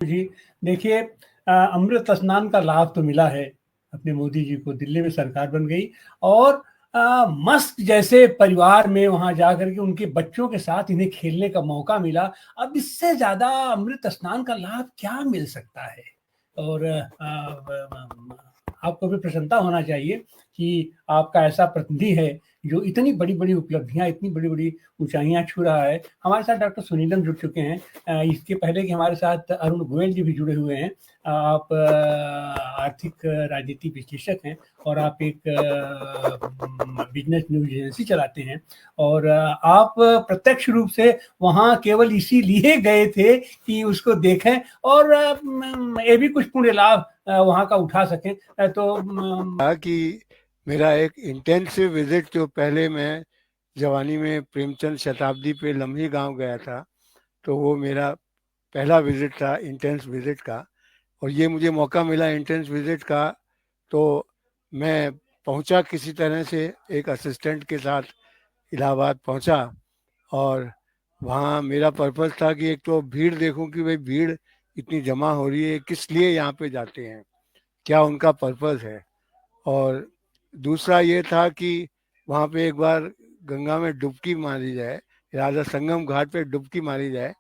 जी, देखिए अमृत स्नान का लाभ तो मिला है अपने मोदी जी को, दिल्ली में सरकार बन गई और मस्त जैसे परिवार में वहाँ जाकर के उनके बच्चों के साथ इन्हें खेलने का मौका मिला। अब इससे ज़्यादा अमृत स्नान का लाभ क्या मिल सकता है? और आपको भी प्रसन्नता होना चाहिए कि आपका ऐसा प्रतिनिधि है जो इतनी बड़ी-बड़ी उपलब्धियाँ, इतनी बड़ी-बड़ी ऊँचाइयाँ छू रहा है। हमारे साथ डॉक्टर सुनीलम जुड़ चुके हैं। इसके पहले कि हमारे साथ अरुण गोयल जी भी जुड़े हुए हैं। आप आर्थिक राजनीति विश्लेषक हैं और आप एक बिजनेस न्यूज एजेंसी चलाते हैं और आप प्रत्यक्ष रूप से वहाँ केवल इसीलिए गए थे कि उसको देखें और ये भी कुछ पुण्य लाभ वहाँ का उठा सकें। तो कि मेरा एक इंटेंसिव विजिट जो पहले मैं जवानी में प्रेमचंद शताब्दी पे लम्ही गांव गया था, तो वो मेरा पहला विजिट था इंटेंस विजिट का। और ये मुझे मौका मिला इंटेंस विजिट का, तो मैं पहुंचा किसी तरह से, एक असिस्टेंट के साथ इलाहाबाद पहुंचा। और वहाँ मेरा पर्पज़ था कि एक तो भीड़ देखूं कि भाई भीड़ इतनी जमा हो रही है, किस लिए यहाँ पे जाते हैं, क्या उनका पर्पज़ है। और दूसरा ये था कि वहाँ पे एक बार गंगा में डुबकी मारी जाए, राजा संगम घाट पे डुबकी मारी जाए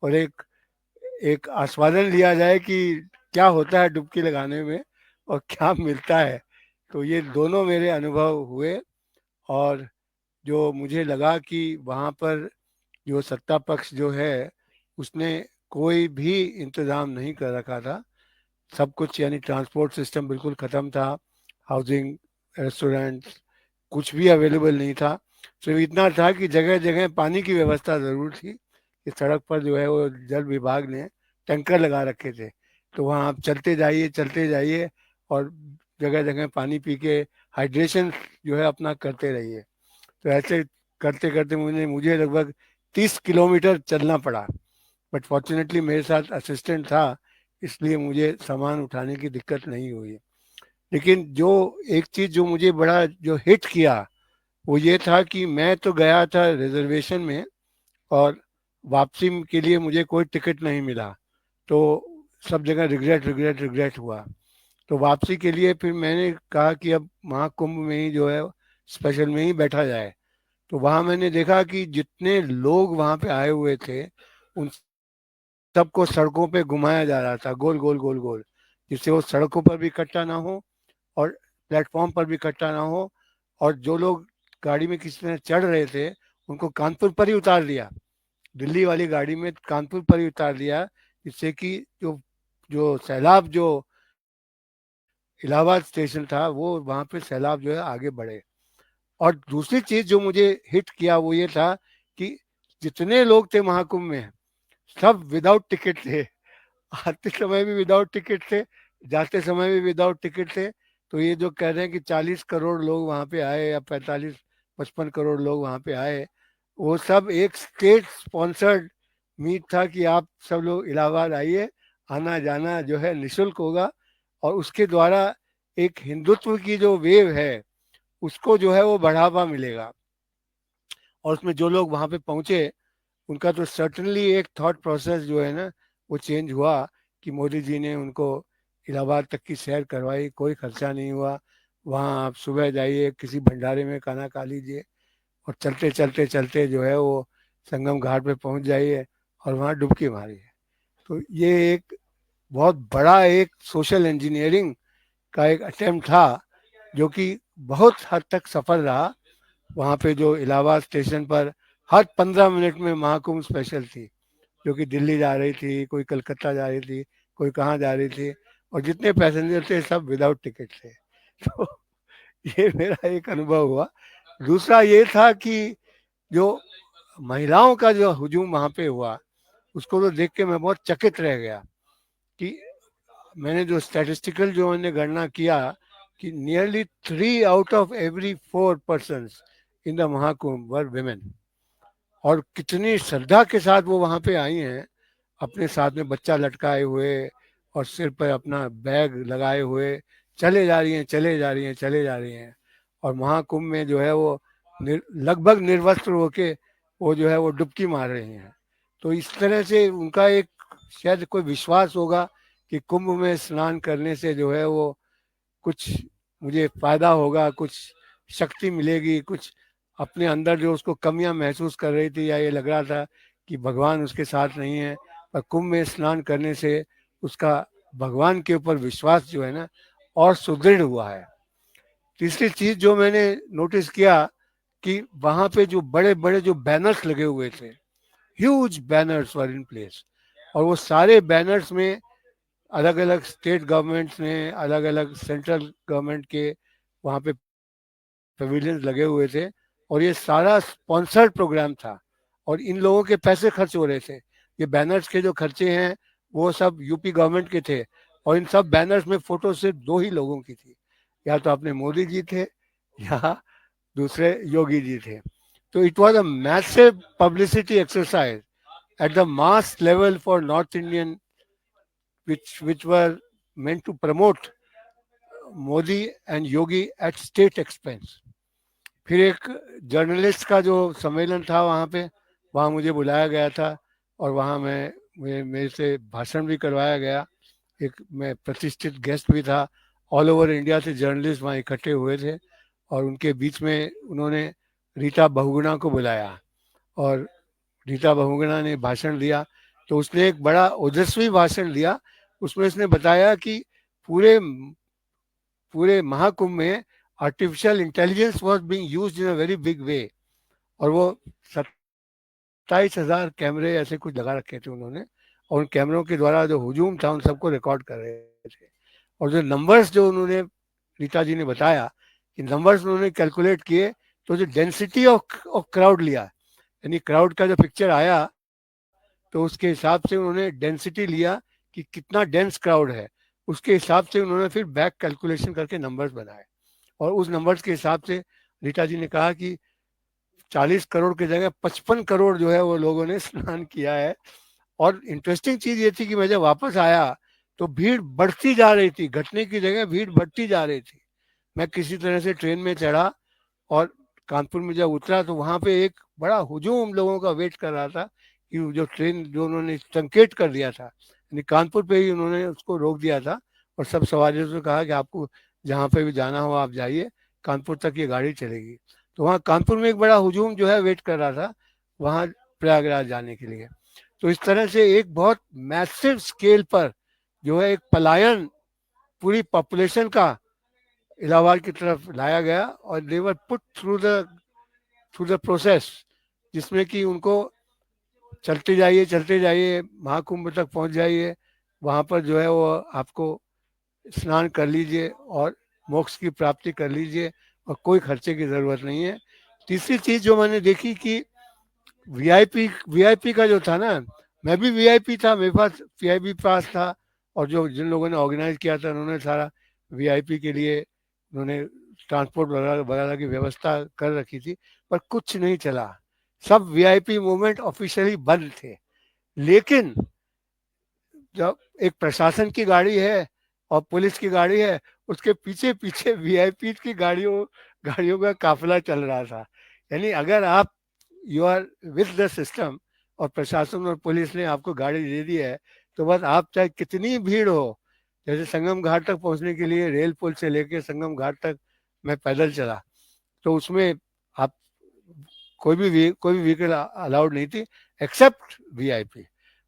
और एक एक आस्वादन लिया जाए कि क्या होता है डुबकी लगाने में और क्या मिलता है। तो ये दोनों मेरे अनुभव हुए। और जो मुझे लगा कि वहाँ पर जो सत्ता पक्ष जो है उसने कोई भी इंतज़ाम नहीं कर रखा था। सब कुछ यानी ट्रांसपोर्ट सिस्टम बिल्कुल ख़त्म था, हाउसिंग, रेस्टोरेंट्स, कुछ भी अवेलेबल नहीं था। सिर्फ इतना था कि जगह जगह पानी की व्यवस्था ज़रूर थी कि सड़क पर जो है वो जल विभाग ने टैंकर लगा रखे थे, तो वहाँ आप चलते जाइए और जगह जगह पानी पी के हाइड्रेशन जो है अपना करते रहिए। तो ऐसे करते करते मुझे मुझे लगभग 30 किलोमीटर चलना पड़ा। बट फॉर्चुनेटली मेरे साथ असिस्टेंट था, इसलिए मुझे सामान उठाने की दिक्कत नहीं हुई। लेकिन जो एक चीज़ जो मुझे बड़ा जो हिट किया वो ये था कि मैं तो गया था रिजर्वेशन में और वापसी के लिए मुझे कोई टिकट नहीं मिला। तो सब जगह रिग्रेट रिग्रेट रिग्रेट हुआ। तो वापसी के लिए फिर मैंने कहा कि अब महाकुंभ में ही जो है स्पेशल में ही बैठा जाए। तो वहाँ मैंने देखा कि जितने लोग वहाँ पे आए हुए थे उन सबको सड़कों पे घुमाया जा रहा था, गोल गोल गोल गोल, जिससे वो सड़कों पर भी इकट्ठा ना हो और प्लेटफॉर्म पर भी इकट्ठा ना हो। और जो लोग गाड़ी में किसी तरह चढ़ रहे थे उनको कानपुर पर ही उतार दिया, दिल्ली वाली गाड़ी में कानपुर पर ही उतार दिया, जिससे कि जो जो सैलाब जो इलाहाबाद स्टेशन था वो वहाँ पे सैलाब जो है आगे बढ़े। और दूसरी चीज जो मुझे हिट किया वो ये था कि जितने लोग थे महाकुंभ में सब विदाउट टिकट थे। आते समय भी विदाउट टिकट थे, जाते समय भी विदाउट टिकट थे। तो ये जो कह रहे हैं कि 40 करोड़ लोग वहाँ पे आए या 45-55 करोड़ लोग वहाँ पे आए, वो सब एक स्टेट स्पॉन्सर्ड मीट था कि आप सब लोग इलाहाबाद आइए, आना जाना जो है निशुल्क होगा। और उसके द्वारा एक हिंदुत्व की जो वेव है उसको जो है वो बढ़ावा मिलेगा। और उसमें जो लोग वहाँ पे पहुँचे उनका तो सर्टनली एक थॉट प्रोसेस जो है ना वो चेंज हुआ कि मोदी जी ने उनको इलाहाबाद तक की सैर करवाई, कोई खर्चा नहीं हुआ। वहाँ आप सुबह जाइए, किसी भंडारे में खाना खा लीजिए और चलते चलते चलते जो है वो संगम घाट पे पहुँच जाइए और वहाँ डुबकी मारिए। तो ये एक बहुत बड़ा एक सोशल इंजीनियरिंग का एक अटेम्प्ट था जो कि बहुत हद तक सफल रहा। वहाँ पे जो इलाहाबाद स्टेशन पर हर 15 मिनट में महाकुंभ स्पेशल थी, जो कि दिल्ली जा रही थी, कोई कलकत्ता जा रही थी, कोई कहाँ जा रही थी, और जितने पैसेंजर थे सब विदाउट टिकट थे। तो ये मेरा एक अनुभव हुआ। दूसरा ये था कि जो महिलाओं का जो हुजूम वहाँ पे हुआ उसको तो देख के मैं बहुत चकित रह गया कि मैंने जो स्टैटिस्टिकल जो मैंने गणना किया कि nearly 3 out of every 4 persons in the Mahakumbh were women. और कितनी श्रद्धा के साथ वो वहाँ पे आई हैं, अपने साथ में बच्चा लटकाए हुए और सिर पर अपना बैग लगाए हुए चले जा रही हैं, चले जा रही हैं, चले जा रही हैं। और महाकुंभ में जो है वो लगभग निर्वस्त्र होके वो जो है वो डुबकी मार रही हैं। तो इस तरह से उनका एक शायद कोई विश्वास होगा कि कुंभ में स्नान करने से जो है वो कुछ मुझे फायदा होगा, कुछ शक्ति मिलेगी, कुछ अपने अंदर जो उसको कमियां महसूस कर रही थी या ये लग रहा था कि भगवान उसके साथ नहीं है, पर कुंभ में स्नान करने से उसका भगवान के ऊपर विश्वास जो है ना और सुदृढ़ हुआ है। तीसरी चीज जो मैंने नोटिस किया कि वहां पे जो बड़े बड़े जो बैनर्स लगे हुए थे, huge banners were in place, और वो सारे बैनर्स में अलग अलग स्टेट गवर्नमेंट्स ने, अलग अलग सेंट्रल गवर्नमेंट के वहाँ पे पवेलियंस लगे हुए थे, और ये सारा स्पॉन्सर्ड प्रोग्राम था और इन लोगों के पैसे खर्च हो रहे थे। ये बैनर्स के जो खर्चे हैं वो सब यूपी गवर्नमेंट के थे, और इन सब बैनर्स में फोटो सिर्फ दो ही लोगों की थी, या तो अपने मोदी जी थे या दूसरे योगी जी थे। तो it was a massive publicity exercise at the mass level for North Indian, which were meant to promote Modi and Yogi at state expense. फिर एक जर्नलिस्ट का जो सम्मेलन था वहाँ पे, वहाँ मुझे बुलाया गया था और वहाँ मेरे से भाषण भी करवाया गया। एक मैं प्रतिष्ठित गेस्ट भी था। ऑल ओवर इंडिया से जर्नलिस्ट वहाँ इकट्ठे हुए थे और उनके बीच में उन्होंने रीता बहुगुणा को बुलाया और रीता बहुगुणा ने भाषण दिया। तो उसने एक बड़ा ओजस्वी भाषण दिया। उसमें उसने बताया कि पूरे पूरे महाकुंभ में artificial intelligence was being used in a very big way, और वो 27,000 कैमरे ऐसे कुछ लगा रखे थे उन्होंने, और उन कैमरों के द्वारा जो हुजूम था उन सबको रिकॉर्ड कर रहे थे। और जो नंबर्स जो उन्होंने रीता जी ने बताया कि नंबर्स उन्होंने कैलकुलेट किए, तो जो डेंसिटी ऑफ क्राउड लिया, यानी क्राउड का जो पिक्चर आया तो उसके हिसाब से उन्होंने डेंसिटी लिया कि कितना डेंस क्राउड है, उसके हिसाब से उन्होंने फिर बैक कैलकुलेशन करके नंबर्स बनाए, और उस नंबर्स के हिसाब से रीता जी ने कहा कि 40 करोड़ की जगह 55 करोड़ जो है वो लोगों ने स्नान किया है। और इंटरेस्टिंग चीज ये थी कि मैं जब वापस आया तो भीड़ बढ़ती जा रही थी, घटने की जगह भीड़ बढ़ती जा रही थी। मैं किसी तरह से ट्रेन में चढ़ा और कानपुर में जब उतरा तो वहां पे एक बड़ा हुजूम लोगों का वेट कर रहा था कि जो ट्रेन जो उन्होंने संकेत कर दिया था, यानी कानपुर पे ही उन्होंने उसको रोक दिया था और सब सवारियों से कहा कि आपको जहाँ पे भी जाना हो आप जाइए, कानपुर तक ये गाड़ी चलेगी। तो वहाँ कानपुर में एक बड़ा हुजूम जो है वेट कर रहा था वहाँ प्रयागराज जाने के लिए। तो इस तरह से एक बहुत मैसिव स्केल पर जो है एक पलायन पूरी पॉपुलेशन का इलाहाबाद की तरफ लाया गया, और they were put through the process, जिसमें कि उनको चलते जाइए महाकुंभ तक पहुंच जाइए, वहां पर जो है वो आपको स्नान कर लीजिए और मोक्ष की प्राप्ति कर लीजिए और कोई खर्चे की जरूरत नहीं है। तीसरी चीज जो मैंने देखी कि वीआईपी का जो था ना, मैं भी वीआईपी था, मेरे पास वीआईपी पास था, और जो जिन लोगों ने ऑर्गेनाइज किया था उन्होंने सारा वीआईपी के लिए उन्होंने ट्रांसपोर्ट वगैरह वगैरह की व्यवस्था कर रखी थी, पर कुछ नहीं चला। सब वीआईपी मूवमेंट ऑफिशियली बंद थे। लेकिन जब एक प्रशासन की गाड़ी है और पुलिस की गाड़ी है, उसके पीछे पीछे वीआईपी की गाड़ियों का काफिला चल रहा था। यानी अगर आप you are with the system और प्रशासन और पुलिस ने आपको गाड़ी दे दी है, तो बस आप चाहे कितनी भीड़ हो, जैसे संगम घाट तक पहुंचने के लिए रेल पुल से लेके संगम घाट तक मैं पैदल चला, तो उसमें आप कोई भी व्हीकल अलाउड नहीं थी एक्सेप्ट वीआईपी।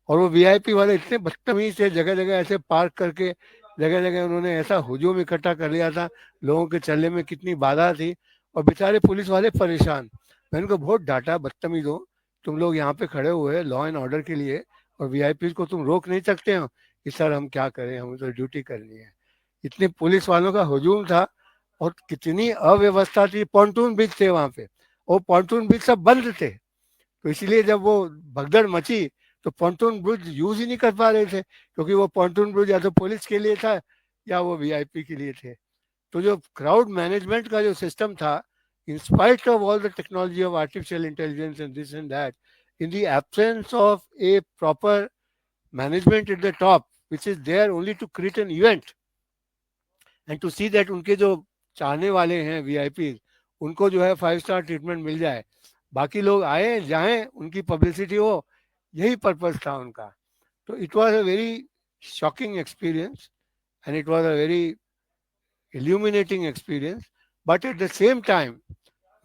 और वो वीआईपी वाले इतने बदतमीज थे, जगह जगह ऐसे पार्क करके जगह जगह उन्होंने ऐसा हुजूम इकट्ठा कर लिया था, लोगों के चलने में कितनी बाधा थी, और बेचारे पुलिस वाले परेशान। मैंने उनको बहुत डांटा, बदतमीज हो तुम लोग यहाँ पे खड़े हुए लॉ एंड ऑर्डर के लिए और वीआईपी को तुम रोक नहीं सकते हो कि सर हम क्या करें, हमें तो ड्यूटी करनी है। इतने पुलिस वालों का हुजूम था और कितनी अव्यवस्था थी। पॉन्टून ब्रिज थे वहां पे, वो पॉन्टून ब्रिज सब बंद थे, तो इसलिए जब वो भगदड़ मची तो पॉन्टून ब्रिज यूज ही नहीं कर पा रहे थे, क्योंकि वो पॉन्टून ब्रिज या तो पुलिस के लिए था या वो वीआईपी के लिए थे। तो जो क्राउड मैनेजमेंट का जो सिस्टम था, in spite of all the technology of artificial intelligence and this and that, in the absence of a proper management at the top, which is there only to create an event and to see that उनके जो चाहने वाले हैं VIP, उनको जो है 5 star treatment मिल जाए, बाकी लोग आए जाएं उनकी पब्लिसिटी हो, यही पर्पस था उनका। तो it was a very shocking experience and it was a very illuminating experience, but at the same time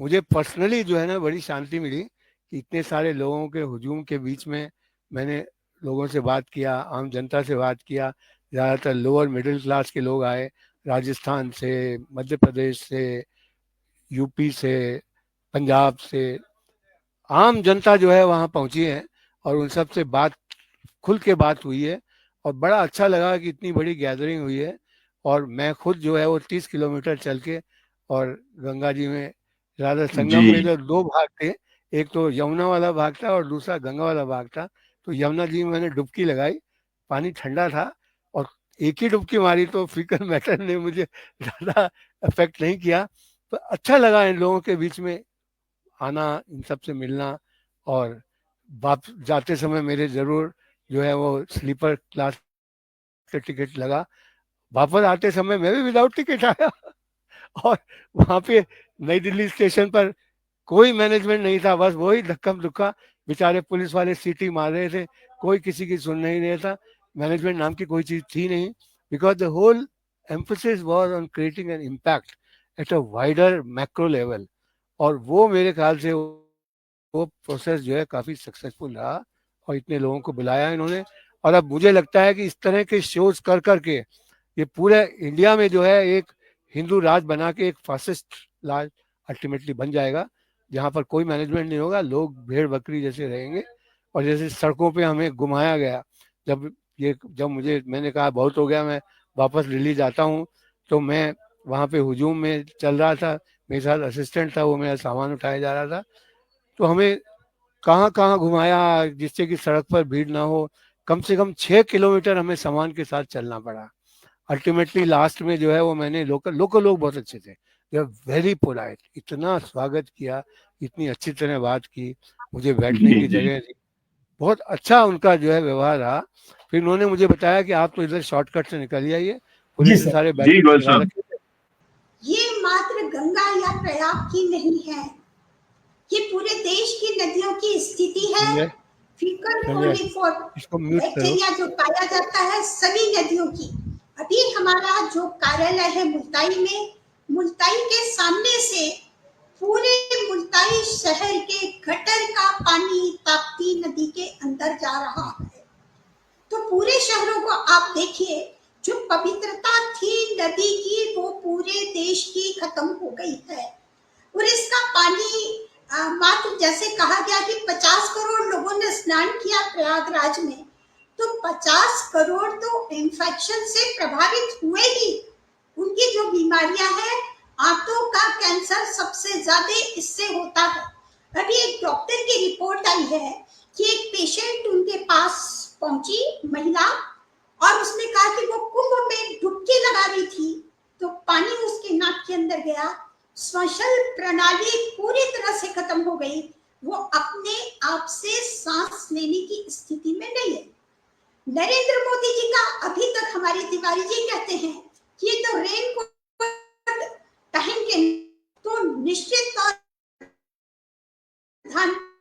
मुझे पर्सनली जो है ना बड़ी शांति मिली कि इतने सारे लोगों के हुजूम के बीच में मैंने लोगों से बात किया, आम जनता से बात किया। ज़्यादातर लोअर मिडिल क्लास के लोग आए, राजस्थान से, मध्य प्रदेश से, यूपी से, पंजाब से, आम जनता जो है वहाँ पहुंची है और उन सब से बात, खुल के बात हुई है और बड़ा अच्छा लगा कि इतनी बड़ी गैदरिंग हुई है। और मैं खुद जो है वो 30 किलोमीटर चल के और गंगा जी में, ज़्यादा संगम में जी तो दो भाग थे, एक तो यमुना वाला भाग था और दूसरा गंगा वाला भाग था। तो यमुना जी में मैंने डुबकी लगाई, पानी ठंडा था और एक ही डुबकी मारी तो फीकल मैटर ने मुझे ज़्यादा अफेक्ट नहीं किया। तो अच्छा लगा इन लोगों के बीच में आना, इन सब से मिलना। और वापस जाते समय मेरे ज़रूर जो है वो स्लीपर क्लास का टिकट लगा, वापस आते समय मैं भी विदाउट टिकट आया। और वहाँ पे नई दिल्ली स्टेशन पर कोई मैनेजमेंट नहीं था, बस वही धक्कम धुक्का, बेचारे पुलिस वाले सीटी मार रहे थे, कोई किसी की सुन नहीं रहा था। मैनेजमेंट नाम की कोई चीज़ थी नहीं, because the whole emphasis was on creating an impact at a wider macro level। और वो मेरे ख्याल से वो प्रोसेस जो है काफ़ी सक्सेसफुल रहा और इतने लोगों को बुलाया इन्होंने। और अब मुझे लगता है कि इस तरह के शोज कर करके ये पूरे इंडिया में जो है एक हिंदू राज बना के एक फासिस्ट राज अल्टीमेटली बन जाएगा, जहाँ पर कोई मैनेजमेंट नहीं होगा, लोग भेड़ बकरी जैसे रहेंगे। और जैसे सड़कों पे हमें घुमाया गया, जब मुझे, मैंने कहा बहुत हो गया, मैं वापस दिल्ली जाता हूँ, तो मैं वहाँ पे हुजूम में चल रहा था, मेरे साथ असिस्टेंट था, वो मेरा सामान उठाया जा रहा था, तो हमें कहाँ कहाँ घुमाया जिससे कि सड़क पर भीड़ ना हो। कम से कम 6 किलोमीटर हमें सामान के साथ चलना पड़ा। अल्टीमेटली लास्ट में जो है वो मैंने लोकल लोकल लोग बहुत अच्छे थे, दे वेरी पोलाइट, इतना स्वागत किया, इतनी अच्छी तरह बात की, मुझे बैठने जी की जी जगह दी, बहुत अच्छा उनका जो है व्यवहार रहा। फिर उन्होंने मुझे बताया कि आप तो इधर शॉर्टकट से निकल आइए, जी पुलिस ने सर। सारे जी बैरिकेड गोयल लगा साहब। रखे थे। ये मात्र गंगा या प्रयाग की नहीं है, ये पूरे देश की नदियों की स्थिति है। संजय, फीकल संजय कोलिफॉर इसको म्यूट करो। बैक्टीरिया जो पाया जाता है सभी नदियों की। अभी हमारा जो कार्यालय है मुल्ताई में, मुल्ताई के सामने से पूरे मुल्ताई शहर के गटर का पानी ताप्ती नदी के अंदर जा रहा है। तो पूरे शहरों को आप देखिए, जो पवित्रता थी नदी की वो पूरे देश की खत्म हो गई है। और इसका पानी मात्र जैसे कहा गया कि 50 करोड़ लोगों ने स्नान किया प्रयागराज में, तो 50 करोड़ तो इन्फेक्शन से प्रभावित हुए ही। उनकी जो बीमारियां हैं, आंतों का कैंसर सबसे ज्यादा इससे होता है। अभी एक डॉक्टर की रिपोर्ट आई है कि एक पेशेंट उनके पास पहुंची महिला, और उसने कहा कि वो कुंभ में डुबकी लगा रही थी, तो पानी उसके नाक के अंदर गया, श्वसन प्रणाली पूरी तरह से खत्म हो गई, वो अपने आप से सांस लेने की स्थिति में नहीं है। नरेंद्र मोदी जी का अभी तक हमारे तिवारी जी कहते हैं कि ये तो रेन कोट पहन के, तो निश्चित तौर प्रधानमंत्री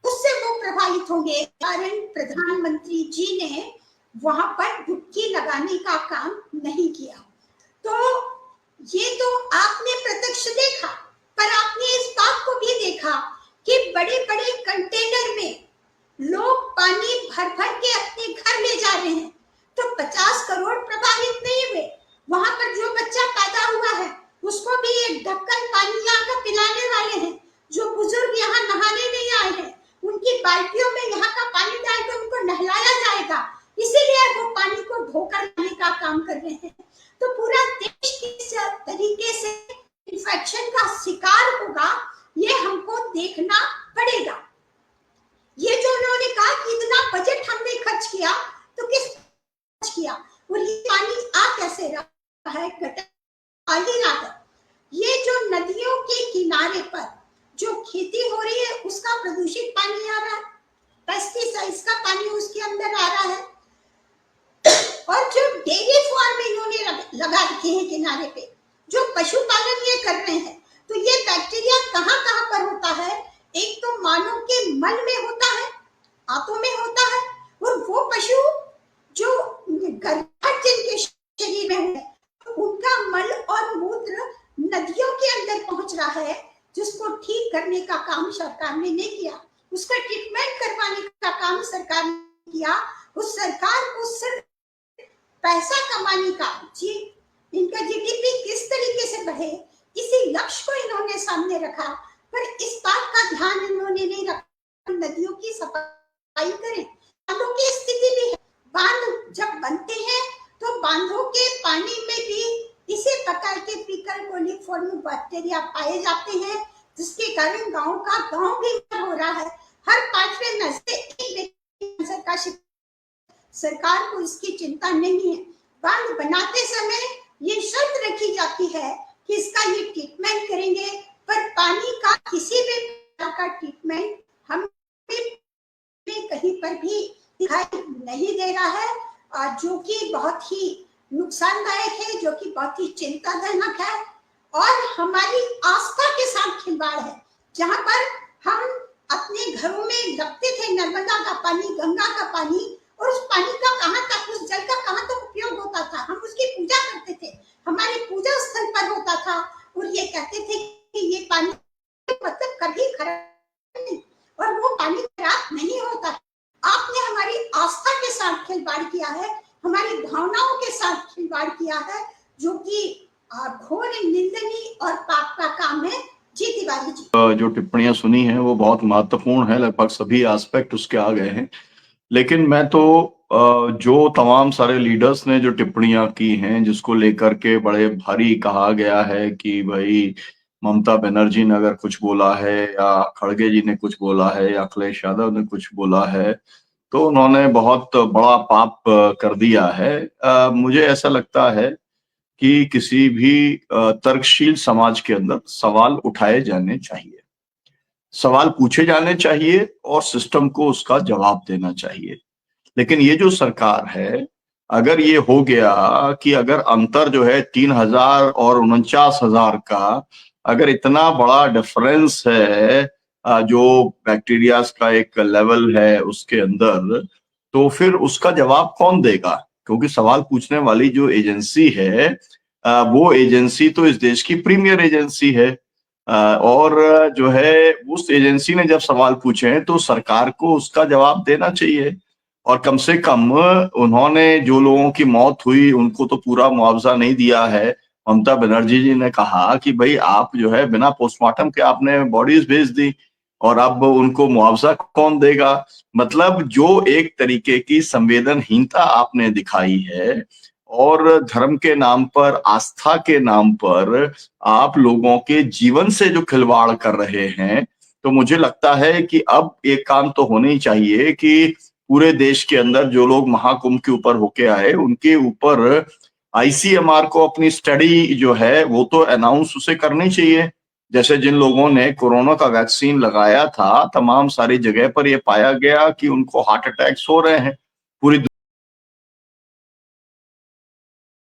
उससे वो प्रभावित होंगे। कारण प्रधानमंत्री जी ने वहां पर डुबकी लगाने का काम नहीं किया। तो ये तो आपने प्रत्यक्ष देखा, पर आपने इस बात को भी देखा कि बड़े बड़े कंटेनर में लोग पानी भर भर के अपने घर ले जा रहे हैं। तो 50 करोड़ प्रभावित नहीं हुए, वहां पर जो बच्चा पैदा हुआ है उसको भी एक ढक्कन पानी लाकर पिलाने वाले हैं। जो बुजुर्ग यहाँ नहाने नहीं आए हैं, उनकी बाल्टियों में यहाँ का पानी डालकर उनको नहलाया जाएगा, इसीलिए वो पानी को धोकर लाने का काम कर रहे हैं। तो पूरा देश किस तरीके से इन्फेक्शन का शिकार होगा, ये हमको देखना पड़ेगा। ये जो उन्होंने कहा कि इतना बजट हमने खर्च किया, तो किस खर्च किया, और ये पानी आ कैसे रहा है, गटर आ ही रहा है। ये जो नदियों के किनारे पर जो खेती हो रही है उसका प्रदूषित पानी आ रहा है, पेस्टिसाइड्स का पानी उसके अंदर आ रहा है। और जो डेयरी फार्म इन्होंने लगा रखे हैं किनारे पे, जो पशुपालन ये कर रहे हैं, तो ये बैक्टीरिया कहाँ कहाँ पर होता है? एक तो मानव के मल में होता है, आंतों में होता है, और वो पशु जो गर्भाशय जिनके शरीर में है उनका मल और मूत्र नदियों के अंदर पहुंच रहा है, जिसको ठीक करने का काम सरकार ने नहीं किया, उसका ट्रीटमेंट करवाने का काम सरकार ने किया। उस सरकार को सिर्फ पैसा कमाने का, जी इनका जीडीपी किस तरीके से बढ़े, इसी लक्ष्य को इन्होंने सामने रखा, पर इस बात का ध्यान इन्होंने नहीं रखा नदियों की सफाई करें। बांधों की स्थिति भी है, बांध जब बनते हैं तो बांधों के पानी में भी इसी प्रकार के फीकल कोलिफॉर्म बैक्टीरिया पाए जाते हैं, जिसके कारण गांव का गांव बीमार हो रहा है। हर 5वें नर से एक व्यक्ति कैंसर का शिकार। सरकार को इसकी चिंता नहीं है। बांध बनाते समय ये शर्त रखी जाती है कि इसका ये ट्रीटमेंट करेंगे, पर पानी का किसी भी प्रकार का ट्रीटमेंट हमें कहीं पर भी दिखाई नहीं दे रहा है, जो कि बहुत ही नुकसानदायक है, जो कि बहुत ही चिंताजनक है और हमारी आस्था के साथ खिलवाड़ है। जहां पर हम अपने घरों में रखते थे नर्मदा का पानी, गंगा का पानी, और उस पानी का कहाँ तक, उस जल का कहाँ तक उपयोग होता था, हम उसकी पूजा करते थे, हमारे पूजा स्थल पर होता था, और ये कहते थे कि ये पानी मतलब कभी खराब नहीं, और वो पानी खराब नहीं होता। आपने हमारी आस्था के साथ खिलवाड़ किया है, हमारी भावनाओं के साथ खिलवाड़ किया है, जो कि घोर निंदनीय और पाप का काम है। जी तिवारी जी, जो टिप्पणियां सुनी हैं वो बहुत महत्वपूर्ण है, लगभग सभी एस्पेक्ट उसके आ गए हैं। लेकिन मैं तो जो तमाम सारे लीडर्स ने जो टिप्पणियां की हैं, जिसको लेकर के बड़े भारी कहा गया है कि भाई ममता बनर्जी ने अगर कुछ बोला है या खड़गे जी ने कुछ बोला है या अखिलेश यादव ने कुछ बोला है तो उन्होंने बहुत बड़ा पाप कर दिया है। मुझे ऐसा लगता है कि किसी भी तर्कशील समाज के अंदर सवाल उठाए जाने चाहिए, सवाल पूछे जाने चाहिए और सिस्टम को उसका जवाब देना चाहिए। लेकिन ये जो सरकार है, अगर ये हो गया कि अगर अंतर जो है 3,000 और 49,000 का अगर इतना बड़ा डिफरेंस है, जो बैक्टीरियाज का एक लेवल है उसके अंदर, तो फिर उसका जवाब कौन देगा? क्योंकि सवाल पूछने वाली जो एजेंसी है, वो एजेंसी तो इस देश की प्रीमियर एजेंसी है, और जो है उस एजेंसी ने जब सवाल पूछे हैं तो सरकार को उसका जवाब देना चाहिए। और कम से कम उन्होंने जो लोगों की मौत हुई उनको तो पूरा मुआवजा नहीं दिया है। ममता बनर्जी जी ने कहा कि भाई आप जो है बिना पोस्टमार्टम के आपने बॉडीज भेज दी और अब उनको मुआवजा कौन देगा? मतलब जो एक तरीके की संवेदनहीनता आपने दिखाई है और धर्म के नाम पर, आस्था के नाम पर आप लोगों के जीवन से जो खिलवाड़ कर रहे हैं, तो मुझे लगता है कि अब एक काम तो होना ही चाहिए कि पूरे देश के अंदर जो लोग महाकुंभ के ऊपर होके आए उनके ऊपर आईसीएमआर को अपनी स्टडी जो है वो तो अनाउंस उसे करनी चाहिए। जैसे जिन लोगों ने कोरोना का वैक्सीन लगाया था, तमाम सारी जगह पर ये पाया गया कि उनको हार्ट अटैक्स हो रहे हैं। पूरी